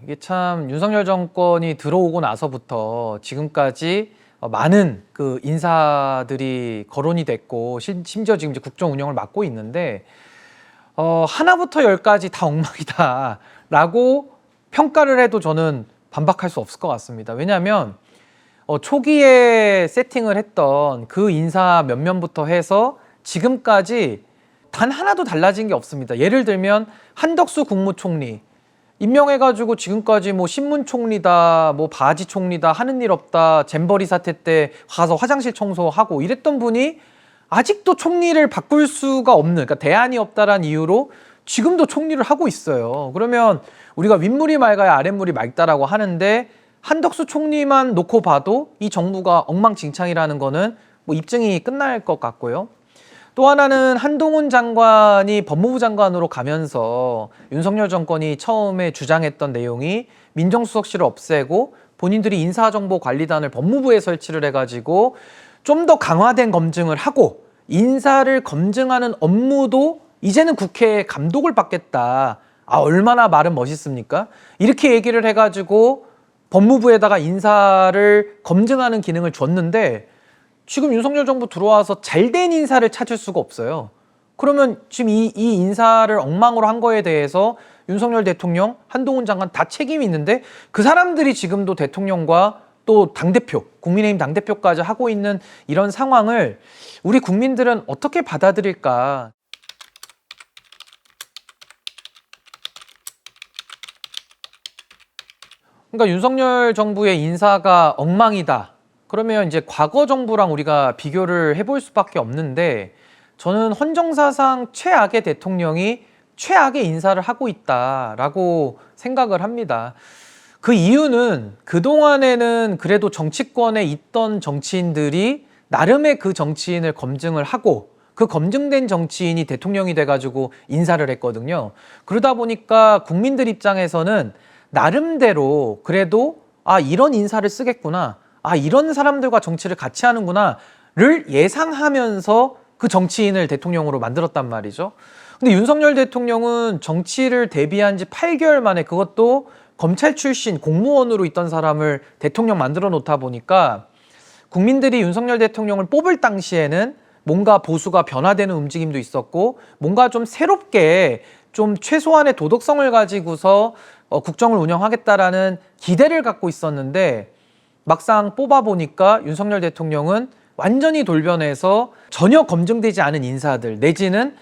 이게 참 윤석열 정권이 들어오고 나서부터 지금까지 많은 그 인사들이 거론이 됐고 심지어 지금 이제 국정 운영을 맡고 있는데 하나부터 열까지 다 엉망이다라고 평가를 해도 저는 반박할 수 없을 것 같습니다. 왜냐하면 초기에 세팅을 했던 그 인사 몇몇부터 해서 지금까지 단 하나도 달라진 게 없습니다. 예를 들면 한덕수 국무총리 임명해가지고 지금까지 뭐 신문총리다, 뭐 바지총리다, 하는 일 없다, 잼버리 사태 때 가서 화장실 청소하고 이랬던 분이 아직도 총리를 바꿀 수가 없는, 그러니까 대안이 없다라는 이유로 지금도 총리를 하고 있어요. 그러면 우리가 윗물이 맑아야 아랫물이 맑다라고 하는데 한덕수 총리만 놓고 봐도 이 정부가 엉망진창이라는 거는 뭐 입증이 끝날 것 같고요. 또 하나는 한동훈 장관이 법무부 장관으로 가면서 윤석열 정권이 처음에 주장했던 내용이 민정수석실을 없애고 본인들이 인사정보관리단을 법무부에 설치를 해가지고 좀 더 강화된 검증을 하고 인사를 검증하는 업무도 이제는 국회의 감독을 받겠다. 얼마나 말은 멋있습니까? 이렇게 얘기를 해가지고 법무부에다가 인사를 검증하는 기능을 줬는데 지금 윤석열 정부 들어와서 잘된 인사를 찾을 수가 없어요. 그러면 지금 이 인사를 엉망으로 한 거에 대해서 윤석열 대통령, 한동훈 장관 다 책임이 있는데 그 사람들이 지금도 대통령과 또 당대표, 국민의힘 당대표까지 하고 있는 이런 상황을 우리 국민들은 어떻게 받아들일까? 그러니까 윤석열 정부의 인사가 엉망이다. 그러면 이제 과거 정부랑 우리가 비교를 해볼 수밖에 없는데 저는 헌정사상 최악의 대통령이 최악의 인사를 하고 있다라고 생각을 합니다. 그 이유는 그동안에는 그래도 정치권에 있던 정치인들이 나름의 그 정치인을 검증을 하고 그 검증된 정치인이 대통령이 돼가지고 인사를 했거든요. 그러다 보니까 국민들 입장에서는 나름대로 그래도 이런 인사를 쓰겠구나, 이런 사람들과 정치를 같이 하는구나를 예상하면서 그 정치인을 대통령으로 만들었단 말이죠. 근데 윤석열 대통령은 정치를 데뷔한 지 8개월 만에 그것도 검찰 출신 공무원으로 있던 사람을 대통령 만들어 놓다 보니까 국민들이 윤석열 대통령을 뽑을 당시에는 뭔가 보수가 변화되는 움직임도 있었고 뭔가 좀 새롭게 좀 최소한의 도덕성을 가지고서 국정을 운영하겠다라는 기대를 갖고 있었는데 막상 뽑아보니까 윤석열 대통령은 완전히 돌변해서 전혀 검증되지 않은 인사들 내지는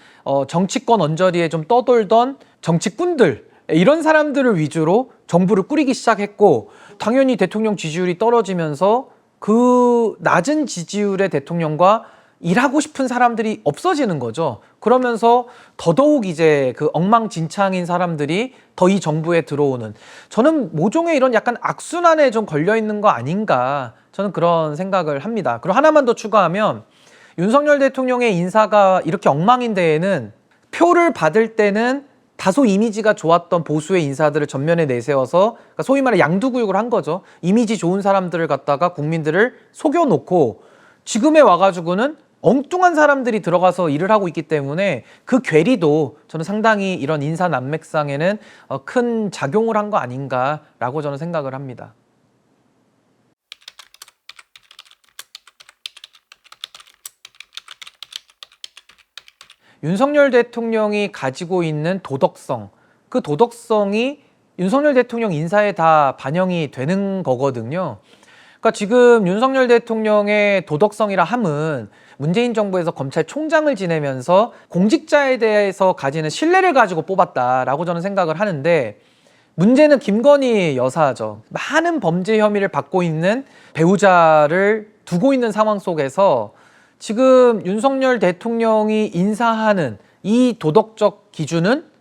정치권 언저리에 좀 떠돌던 정치꾼들 이런 사람들을 위주로 정부를 꾸리기 시작했고 당연히 대통령 지지율이 떨어지면서 그 낮은 지지율의 대통령과 일하고 싶은 사람들이 없어지는 거죠. 그러면서 더더욱 이제 그 엉망진창인 사람들이 더 이 정부에 들어오는, 저는 모종의 이런 약간 악순환에 좀 걸려 있는 거 아닌가, 저는 그런 생각을 합니다. 그리고 하나만 더 추가하면 윤석열 대통령의 인사가 이렇게 엉망인 데에는 표를 받을 때는 다소 이미지가 좋았던 보수의 인사들을 전면에 내세워서 그러니까 소위 말해 양두구육을 한 거죠. 이미지 좋은 사람들을 갖다가 국민들을 속여놓고 지금에 와가지고는 엉뚱한 사람들이 들어가서 일을 하고 있기 때문에 그 괴리도 저는 상당히 이런 인사 난맥상에는 큰 작용을 한 거 아닌가라고 저는 생각을 합니다. 윤석열 대통령이 가지고 있는 도덕성, 그 도덕성이 윤석열 대통령 인사에 다 반영이 되는 거거든요. 그러니까 지금 윤석열 대통령의 도덕성이라 함은 문재인 정부에서 검찰총장을 지내면서 공직자에 대해서 가지는 신뢰를 가지고 뽑았다라고 저는 생각을 하는데 문제는 김건희 여사죠. 많은 범죄 혐의를 받고 있는 배우자를 두고 있는 상황 속에서 지금 윤석열 대통령이 인사하는 이 도덕적 기준은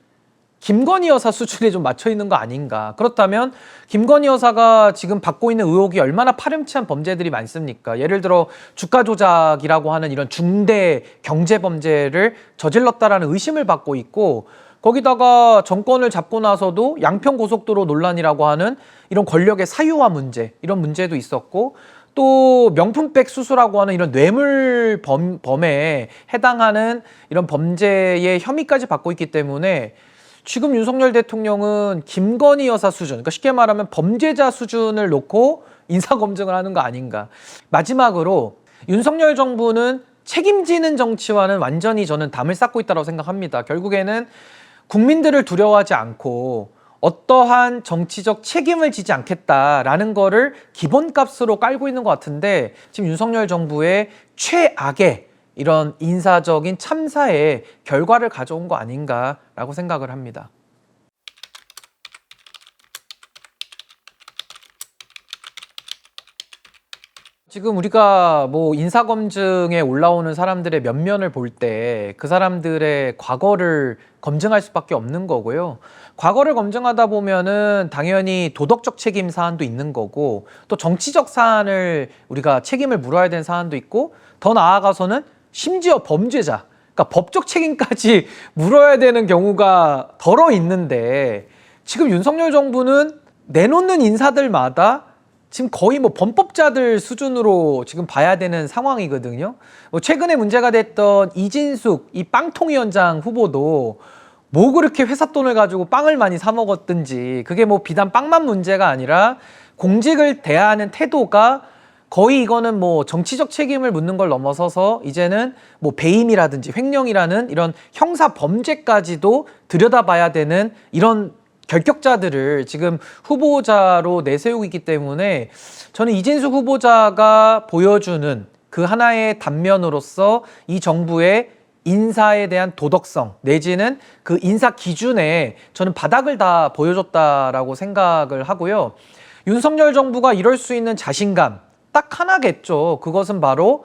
김건희 여사 수준에 좀 맞춰 있는 거 아닌가. 그렇다면 김건희 여사가 지금 받고 있는 의혹이 얼마나 파렴치한 범죄들이 많습니까? 예를 들어 주가 조작이라고 하는 이런 중대 경제 범죄를 저질렀다라는 의심을 받고 있고 거기다가 정권을 잡고 나서도 양평고속도로 논란이라고 하는 이런 권력의 사유화 문제, 이런 문제도 있었고 또 명품백 수수라고 하는 이런 뇌물 범에 해당하는 이런 범죄의 혐의까지 받고 있기 때문에 지금 윤석열 대통령은 김건희 여사 수준, 그러니까 쉽게 말하면 범죄자 수준을 놓고 인사검증을 하는 거 아닌가. 마지막으로 윤석열 정부는 책임지는 정치와는 완전히 저는 담을 쌓고 있다고 생각합니다. 결국에는 국민들을 두려워하지 않고 어떠한 정치적 책임을 지지 않겠다라는 거를 기본값으로 깔고 있는 것 같은데, 지금 윤석열 정부의 최악의 이런 인사적인 참사의 결과를 가져온 거 아닌가라고 생각을 합니다. 지금 우리가 뭐 인사검증에 올라오는 사람들의 면면을 볼 때 그 사람들의 과거를 검증할 수밖에 없는 거고요. 과거를 검증하다 보면은 당연히 도덕적 책임 사안도 있는 거고, 또 정치적 사안을 우리가 책임을 물어야 되는 사안도 있고, 더 나아가서는 심지어 범죄자, 그러니까 법적 책임까지 물어야 되는 경우가 덜어 있는데, 지금 윤석열 정부는 내놓는 인사들마다 지금 거의 뭐 범법자들 수준으로 지금 봐야 되는 상황이거든요. 뭐 최근에 문제가 됐던 이진숙 이 빵통위원장 후보도 뭐 그렇게 회사 돈을 가지고 빵을 많이 사 먹었든지, 그게 뭐 비단 빵만 문제가 아니라 공직을 대하는 태도가 거의 이거는 뭐 정치적 책임을 묻는 걸 넘어서서 이제는 뭐 배임이라든지 횡령이라는 이런 형사 범죄까지도 들여다봐야 되는 이런 결격자들을 지금 후보자로 내세우고 있기 때문에, 저는 이진숙 후보자가 보여주는 그 하나의 단면으로서 이 정부의 인사에 대한 도덕성 내지는 그 인사 기준에 저는 바닥을 다 보여줬다라고 생각을 하고요. 윤석열 정부가 이럴 수 있는 자신감 딱 하나겠죠. 그것은 바로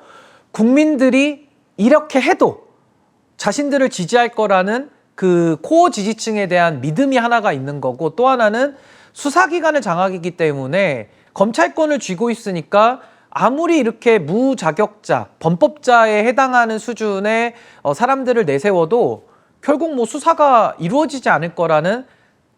국민들이 이렇게 해도 자신들을 지지할 거라는 그 코어 지지층에 대한 믿음이 하나가 있는 거고, 또 하나는 수사기관의 장악이기 때문에 검찰권을 쥐고 있으니까 아무리 이렇게 무자격자, 범법자에 해당하는 수준의 사람들을 내세워도 결국 뭐 수사가 이루어지지 않을 거라는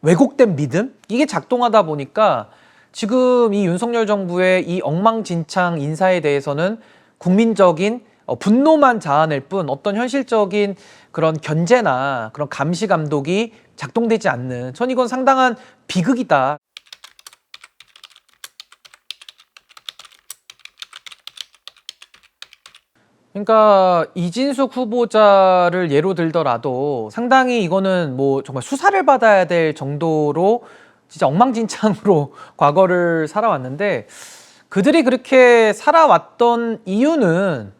왜곡된 믿음? 이게 작동하다 보니까 지금 이 윤석열 정부의 이 엉망진창 인사에 대해서는 국민적인 분노만 자아낼 뿐 어떤 현실적인 그런 견제나 그런 감시 감독이 작동되지 않는, 전 이건 상당한 비극이다. 그러니까 이진숙 후보자를 예로 들더라도 상당히 이거는 뭐 정말 수사를 받아야 될 정도로 진짜 엉망진창으로 과거를 살아왔는데, 그들이 그렇게 살아왔던 이유는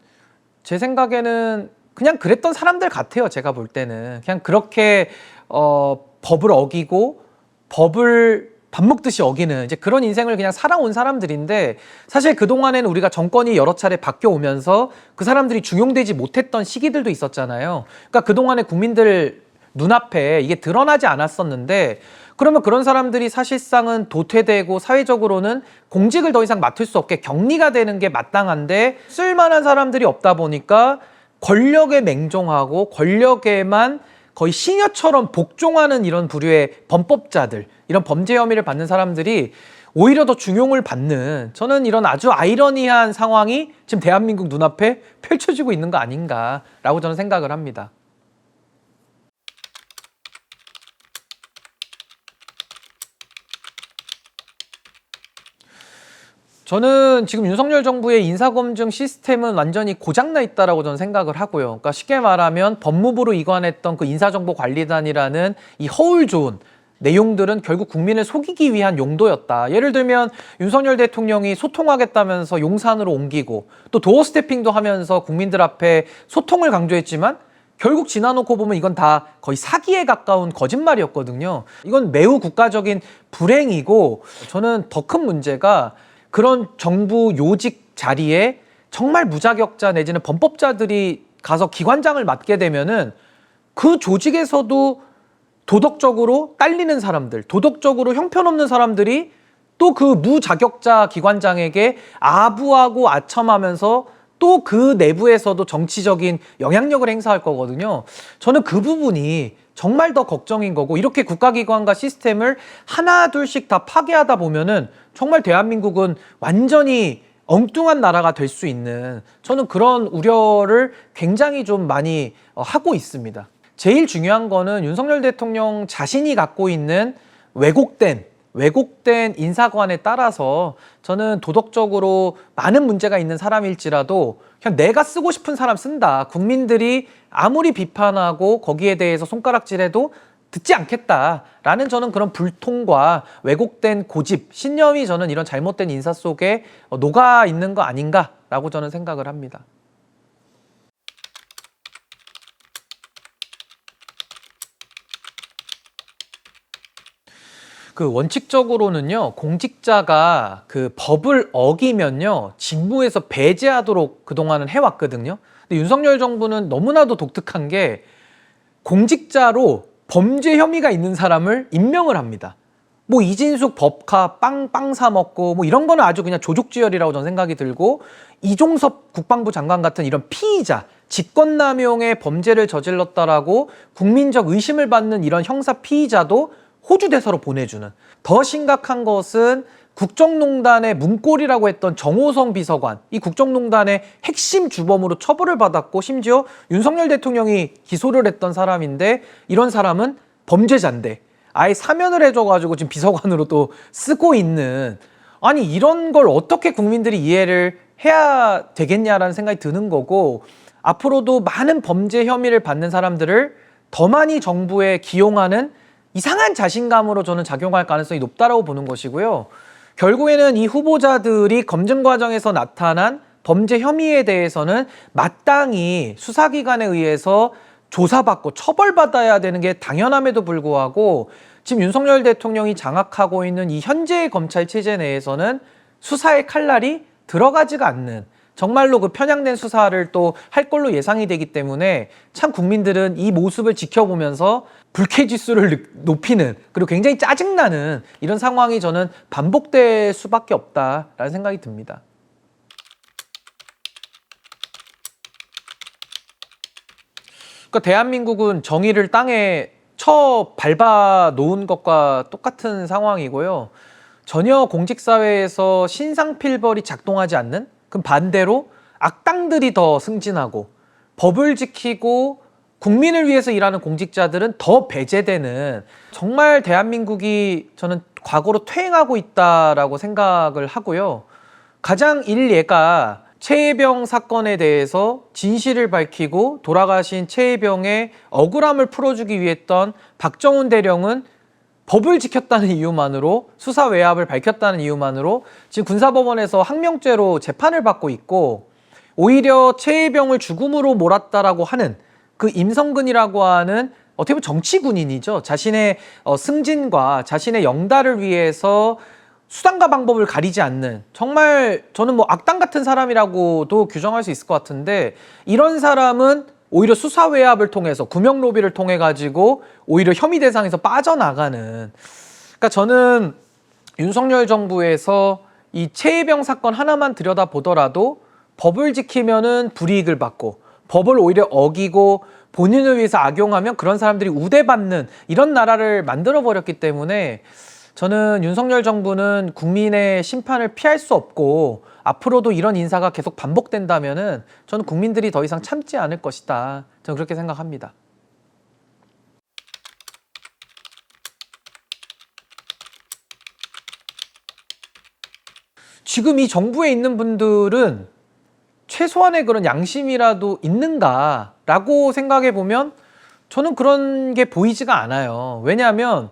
제 생각에는 그냥 그랬던 사람들 같아요. 제가 볼 때는 그냥 그렇게 법을 어기고 법을 밥 먹듯이 어기는 이제 그런 인생을 그냥 살아온 사람들인데, 사실 그동안에는 우리가 정권이 여러 차례 바뀌어 오면서 그 사람들이 중용되지 못했던 시기들도 있었잖아요. 그러니까 그동안에 국민들 눈앞에 이게 드러나지 않았었는데, 그러면 그런 사람들이 사실상은 도태되고 사회적으로는 공직을 더 이상 맡을 수 없게 격리가 되는 게 마땅한데, 쓸만한 사람들이 없다 보니까 권력에 맹종하고 권력에만 거의 시녀처럼 복종하는 이런 부류의 범법자들, 이런 범죄 혐의를 받는 사람들이 오히려 더 중용을 받는, 저는 이런 아주 아이러니한 상황이 지금 대한민국 눈앞에 펼쳐지고 있는 거 아닌가라고 저는 생각을 합니다. 저는 지금 윤석열 정부의 인사검증 시스템은 완전히 고장나 있다라고 저는 생각을 하고요. 그러니까 쉽게 말하면 법무부로 이관했던 그 인사정보관리단이라는 이 허울 좋은 내용들은 결국 국민을 속이기 위한 용도였다. 예를 들면 윤석열 대통령이 소통하겠다면서 용산으로 옮기고 또 도어 스태핑도 하면서 국민들 앞에 소통을 강조했지만 결국 지나놓고 보면 이건 다 거의 사기에 가까운 거짓말이었거든요. 이건 매우 국가적인 불행이고, 저는 더 큰 문제가 그런 정부 요직 자리에 정말 무자격자 내지는 범법자들이 가서 기관장을 맡게 되면은 그 조직에서도 도덕적으로 딸리는 사람들, 도덕적으로 형편없는 사람들이 또 그 무자격자 기관장에게 아부하고 아첨하면서 또 그 내부에서도 정치적인 영향력을 행사할 거거든요. 저는 그 부분이 정말 더 걱정인 거고, 이렇게 국가기관과 시스템을 하나 둘씩 다 파괴하다 보면은 정말 대한민국은 완전히 엉뚱한 나라가 될 수 있는, 저는 그런 우려를 굉장히 좀 많이 하고 있습니다. 제일 중요한 거는 윤석열 대통령 자신이 갖고 있는 왜곡된 인사관에 따라서 저는 도덕적으로 많은 문제가 있는 사람일지라도 그냥 내가 쓰고 싶은 사람 쓴다. 국민들이 아무리 비판하고 거기에 대해서 손가락질해도 듣지 않겠다라는 저는 그런 불통과 왜곡된 고집, 신념이 저는 이런 잘못된 인사 속에 녹아 있는 거 아닌가라고 저는 생각을 합니다. 원칙적으로는요, 공직자가 법을 어기면요, 직무에서 배제하도록 그동안은 해왔거든요. 근데 윤석열 정부는 너무나도 독특한 게 공직자로 범죄 혐의가 있는 사람을 임명을 합니다. 뭐 이진숙 법카 빵 사먹고 뭐 이런 거는 아주 그냥 조족지혈이라고 저는 생각이 들고, 이종섭 국방부 장관 같은 이런 피의자, 직권남용의 범죄를 저질렀다라고 국민적 의심을 받는 이런 형사 피의자도 호주 대사로 보내주는, 더 심각한 것은 국정농단의 문고리라고 했던 정호성 비서관, 이 국정농단의 핵심 주범으로 처벌을 받았고 심지어 윤석열 대통령이 기소를 했던 사람인데, 이런 사람은 범죄자인데 아예 사면을 해줘가지고 지금 비서관으로 또 쓰고 있는, 아니 이런 걸 어떻게 국민들이 이해를 해야 되겠냐라는 생각이 드는 거고, 앞으로도 많은 범죄 혐의를 받는 사람들을 더 많이 정부에 기용하는 이상한 자신감으로 저는 작용할 가능성이 높다라고 보는 것이고요. 결국에는 이 후보자들이 검증 과정에서 나타난 범죄 혐의에 대해서는 마땅히 수사기관에 의해서 조사받고 처벌받아야 되는 게 당연함에도 불구하고, 지금 윤석열 대통령이 장악하고 있는 이 현재의 검찰 체제 내에서는 수사의 칼날이 들어가지가 않는, 정말로 편향된 수사를 또 할 걸로 예상이 되기 때문에 참 국민들은 이 모습을 지켜보면서 불쾌지수를 높이는, 그리고 굉장히 짜증나는 이런 상황이 저는 반복될 수밖에 없다라는 생각이 듭니다. 그러니까 대한민국은 정의를 땅에 쳐 밟아 놓은 것과 똑같은 상황이고요. 전혀 공직사회에서 신상필벌이 작동하지 않는, 그럼 반대로 악당들이 더 승진하고 법을 지키고 국민을 위해서 일하는 공직자들은 더 배제되는, 정말 대한민국이 저는 과거로 퇴행하고 있다라고 생각을 하고요. 가장 일예가 최혜병 사건에 대해서 진실을 밝히고 돌아가신 최혜병의 억울함을 풀어주기 위해 했던 박정훈 대령은 법을 지켰다는 이유만으로, 수사 외압을 밝혔다는 이유만으로 지금 군사법원에서 항명죄로 재판을 받고 있고, 오히려 최혜병을 죽음으로 몰았다라고 하는 그 임성근이라고 하는 어떻게 보면 정치 군인이죠. 자신의 승진과 자신의 영달을 위해서 수단과 방법을 가리지 않는, 정말 저는 뭐 악당 같은 사람이라고도 규정할 수 있을 것 같은데, 이런 사람은 오히려 수사 외압을 통해서 구명 로비를 통해 가지고 오히려 혐의 대상에서 빠져나가는, 그러니까 저는 윤석열 정부에서 이 최혜병 사건 하나만 들여다보더라도 법을 지키면은 불이익을 받고, 법을 오히려 어기고 본인을 위해서 악용하면 그런 사람들이 우대받는 이런 나라를 만들어버렸기 때문에, 저는 윤석열 정부는 국민의 심판을 피할 수 없고, 앞으로도 이런 인사가 계속 반복된다면은 저는 국민들이 더 이상 참지 않을 것이다. 저는 그렇게 생각합니다. 지금 이 정부에 있는 분들은 최소한의 그런 양심이라도 있는가라고 생각해 보면 저는 그런 게 보이지가 않아요. 왜냐하면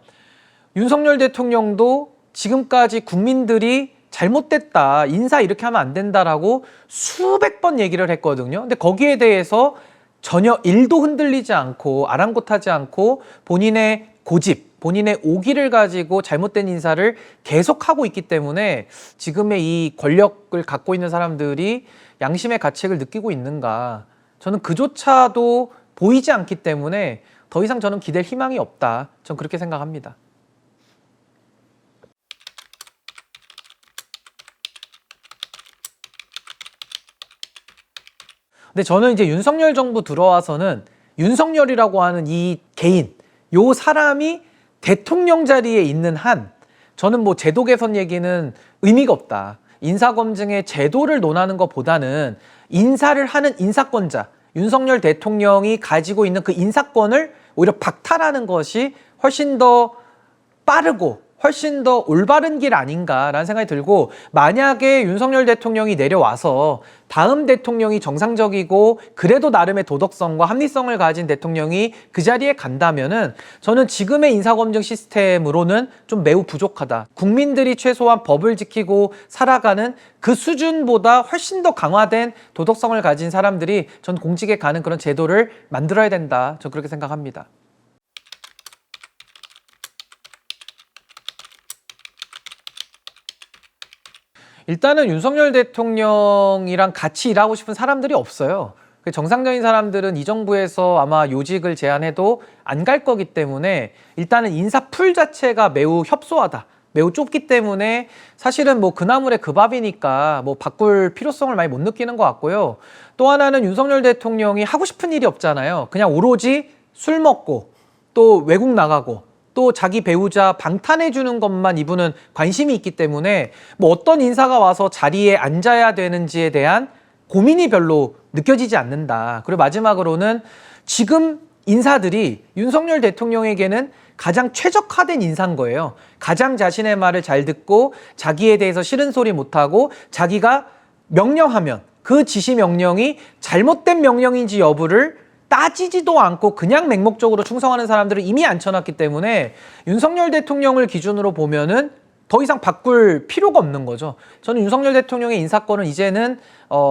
윤석열 대통령도 지금까지 국민들이 잘못됐다, 인사 이렇게 하면 안 된다라고 수백 번 얘기를 했거든요. 근데 거기에 대해서 전혀 일도 흔들리지 않고 아랑곳하지 않고 본인의 고집, 본인의 오기를 가지고 잘못된 인사를 계속하고 있기 때문에 지금의 이 권력을 갖고 있는 사람들이 양심의 가책을 느끼고 있는가, 저는 그조차도 보이지 않기 때문에 더 이상 저는 기댈 희망이 없다. 저는 그렇게 생각합니다. 근데 저는 이제 윤석열 정부 들어와서는 윤석열이라고 하는 이 개인, 요 사람이 대통령 자리에 있는 한 저는 뭐 제도 개선 얘기는 의미가 없다. 인사검증의 제도를 논하는 것보다는 인사를 하는 인사권자, 윤석열 대통령이 가지고 있는 그 인사권을 오히려 박탈하는 것이 훨씬 더 빠르고 훨씬 더 올바른 길 아닌가라는 생각이 들고, 만약에 윤석열 대통령이 내려와서 다음 대통령이 정상적이고 그래도 나름의 도덕성과 합리성을 가진 대통령이 그 자리에 간다면은 저는 지금의 인사검증 시스템으로는 좀 매우 부족하다. 국민들이 최소한 법을 지키고 살아가는 그 수준보다 훨씬 더 강화된 도덕성을 가진 사람들이 전 공직에 가는 그런 제도를 만들어야 된다. 저 그렇게 생각합니다. 일단은 윤석열 대통령이랑 같이 일하고 싶은 사람들이 없어요. 정상적인 사람들은 이 정부에서 아마 요직을 제안해도 안 갈 거기 때문에 일단은 인사풀 자체가 매우 협소하다. 매우 좁기 때문에 사실은 뭐 그나물의 그 밥이니까 뭐 바꿀 필요성을 많이 못 느끼는 것 같고요. 또 하나는 윤석열 대통령이 하고 싶은 일이 없잖아요. 그냥 오로지 술 먹고 또 외국 나가고 또 자기 배우자 방탄해주는 것만 이분은 관심이 있기 때문에 뭐 어떤 인사가 와서 자리에 앉아야 되는지에 대한 고민이 별로 느껴지지 않는다. 그리고 마지막으로는 지금 인사들이 윤석열 대통령에게는 가장 최적화된 인사인 거예요. 가장 자신의 말을 잘 듣고 자기에 대해서 싫은 소리 못하고 자기가 명령하면 그 지시 명령이 잘못된 명령인지 여부를 따지지도 않고 그냥 맹목적으로 충성하는 사람들을 이미 앉혀놨기 때문에 윤석열 대통령을 기준으로 보면은 더 이상 바꿀 필요가 없는 거죠. 저는 윤석열 대통령의 인사권은 이제는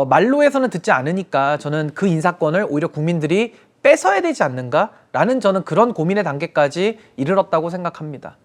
말로 해서는 듣지 않으니까 저는 그 인사권을 오히려 국민들이 뺏어야 되지 않는가라는 저는 그런 고민의 단계까지 이르렀다고 생각합니다.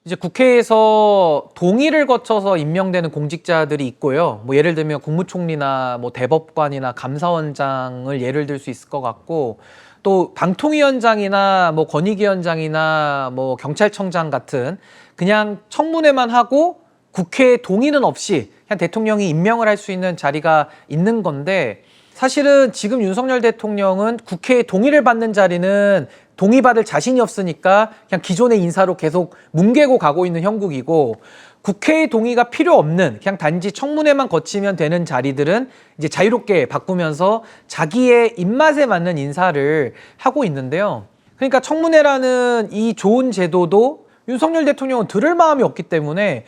이제 국회에서 동의를 거쳐서 임명되는 공직자들이 있고요. 뭐 예를 들면 국무총리나 뭐 대법관이나 감사원장을 예를 들 수 있을 것 같고, 또 방통위원장이나 뭐 권익위원장이나 뭐 경찰청장 같은 그냥 청문회만 하고 국회 동의는 없이 그냥 대통령이 임명을 할 수 있는 자리가 있는 건데, 사실은 지금 윤석열 대통령은 국회의 동의를 받는 자리는 동의받을 자신이 없으니까 그냥 기존의 인사로 계속 뭉개고 가고 있는 형국이고, 국회의 동의가 필요 없는 그냥 단지 청문회만 거치면 되는 자리들은 이제 자유롭게 바꾸면서 자기의 입맛에 맞는 인사를 하고 있는데요. 그러니까 청문회라는 이 좋은 제도도 윤석열 대통령은 들을 마음이 없기 때문에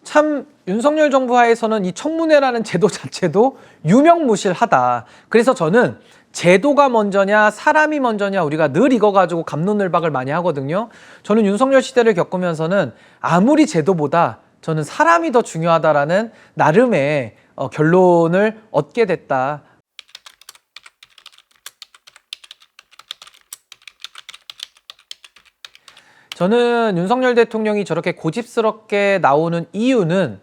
참 윤석열 정부 하에서는 이 청문회라는 제도 자체도 유명무실하다. 그래서 저는 제도가 먼저냐 사람이 먼저냐 우리가 늘 이거 가지고 갑론을박을 많이 하거든요. 저는 윤석열 시대를 겪으면서는 아무리 제도보다 저는 사람이 더 중요하다라는 나름의 결론을 얻게 됐다. 저는 윤석열 대통령이 저렇게 고집스럽게 나오는 이유는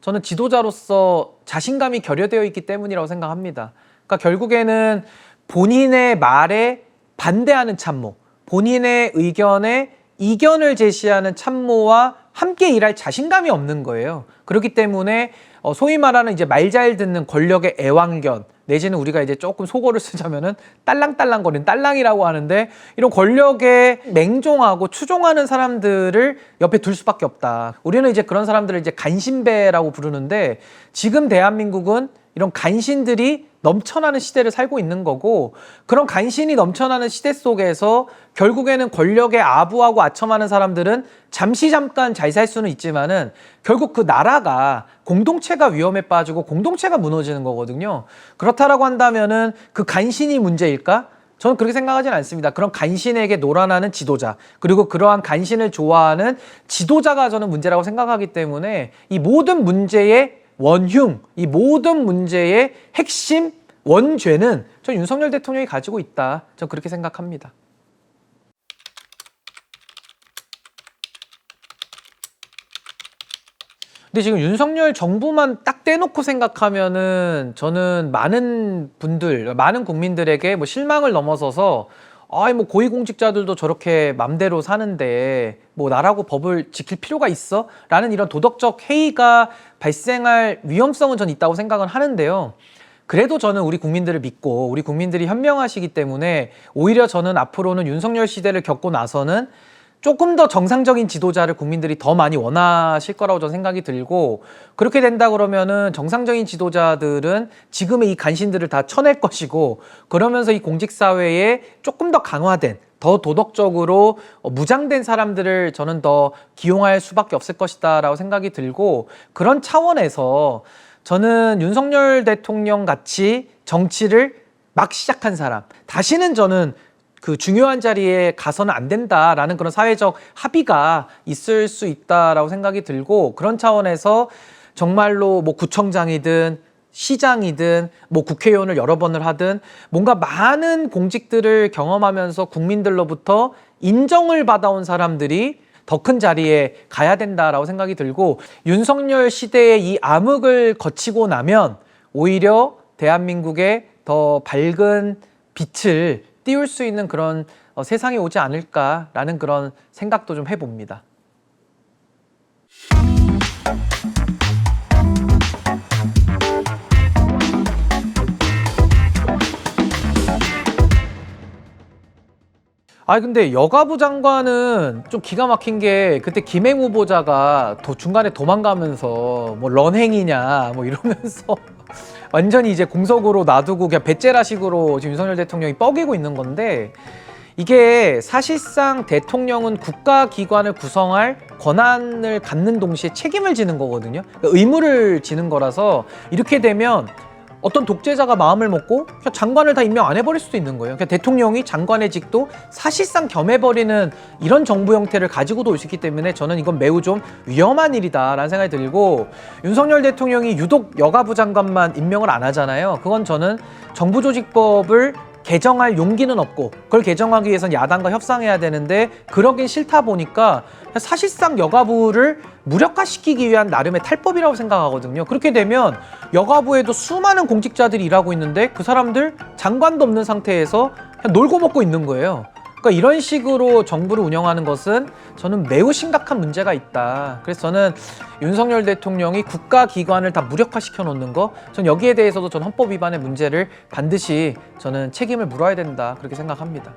저는 지도자로서 자신감이 결여되어 있기 때문이라고 생각합니다. 그러니까 결국에는 본인의 말에 반대하는 참모, 본인의 의견에 이견을 제시하는 참모와 함께 일할 자신감이 없는 거예요. 그렇기 때문에 소위 말하는 이제 말 잘 듣는 권력의 애완견, 내지는 우리가 이제 조금 속어를 쓰자면은 딸랑딸랑거리는 딸랑이라고 하는데, 이런 권력에 맹종하고 추종하는 사람들을 옆에 둘 수밖에 없다. 우리는 이제 그런 사람들을 이제 간신배라고 부르는데, 지금 대한민국은 이런 간신들이 넘쳐나는 시대를 살고 있는 거고, 그런 간신이 넘쳐나는 시대 속에서 결국에는 권력에 아부하고 아첨하는 사람들은 잠시 잠깐 잘 살 수는 있지만은 결국 그 나라가 공동체가 위험에 빠지고 공동체가 무너지는 거거든요. 그렇다라고 한다면은 그 간신이 문제일까? 저는 그렇게 생각하진 않습니다. 그런 간신에게 놀아나는 지도자, 그리고 그러한 간신을 좋아하는 지도자가 저는 문제라고 생각하기 때문에 이 모든 문제의 원흉, 이 모든 문제의 핵심 원죄는 전 윤석열 대통령이 가지고 있다. 전 그렇게 생각합니다. 근데 지금 윤석열 정부만 딱 떼놓고 생각하면은 저는 많은 분들, 많은 국민들에게 뭐 실망을 넘어서서 뭐 고위공직자들도 저렇게 맘대로 사는데 뭐 나라고 법을 지킬 필요가 있어? 라는 이런 도덕적 해이가 발생할 위험성은 전 있다고 생각은 하는데요. 그래도 저는 우리 국민들을 믿고 우리 국민들이 현명하시기 때문에 오히려 저는 앞으로는 윤석열 시대를 겪고 나서는 조금 더 정상적인 지도자를 국민들이 더 많이 원하실 거라고 저는 생각이 들고, 그렇게 된다 그러면은 정상적인 지도자들은 지금의 이 간신들을 다 쳐낼 것이고, 그러면서 이 공직사회에 조금 더 강화된, 더 도덕적으로 무장된 사람들을 저는 더 기용할 수밖에 없을 것이다 라고 생각이 들고, 그런 차원에서 저는 윤석열 대통령 같이 정치를 막 시작한 사람, 다시는 저는 그 중요한 자리에 가서는 안 된다라는 그런 사회적 합의가 있을 수 있다라고 생각이 들고, 그런 차원에서 정말로 뭐 구청장이든 시장이든 뭐 국회의원을 여러 번을 하든 뭔가 많은 공직들을 경험하면서 국민들로부터 인정을 받아온 사람들이 더 큰 자리에 가야 된다라고 생각이 들고, 윤석열 시대의 이 암흑을 거치고 나면 오히려 대한민국의 더 밝은 빛을 띄울 수 있는 그런 세상이 오지 않을까라는 그런 생각도 좀 해봅니다. 근데 여가부 장관은 좀 기가 막힌 게, 그때 김행 후보자가 중간에 도망가면서 뭐 런행이냐 뭐 이러면서 완전히 이제 공석으로 놔두고 그냥 배째라식으로 지금 윤석열 대통령이 뻐기고 있는 건데, 이게 사실상 대통령은 국가기관을 구성할 권한을 갖는 동시에 책임을 지는 거거든요. 그러니까 의무를 지는 거라서, 이렇게 되면 어떤 독재자가 마음을 먹고 그냥 장관을 다 임명 안 해버릴 수도 있는 거예요. 그러니까 대통령이 장관의 직도 사실상 겸해버리는 이런 정부 형태를 가지고도 올 수 있기 때문에 저는 이건 매우 좀 위험한 일이다라는 생각이 들고, 윤석열 대통령이 유독 여가부 장관만 임명을 안 하잖아요. 그건 저는 정부조직법을 개정할 용기는 없고, 그걸 개정하기 위해서는 야당과 협상해야 되는데 그러긴 싫다 보니까 사실상 여가부를 무력화시키기 위한 나름의 탈법이라고 생각하거든요. 그렇게 되면 여가부에도 수많은 공직자들이 일하고 있는데 그 사람들 장관도 없는 상태에서 그냥 놀고 먹고 있는 거예요. 그러니까 이런 식으로 정부를 운영하는 것은 저는 매우 심각한 문제가 있다. 그래서 저는 윤석열 대통령이 국가기관을 다 무력화시켜 놓는 거, 전 여기에 대해서도 전 헌법 위반의 문제를 반드시 저는 책임을 물어야 된다, 그렇게 생각합니다.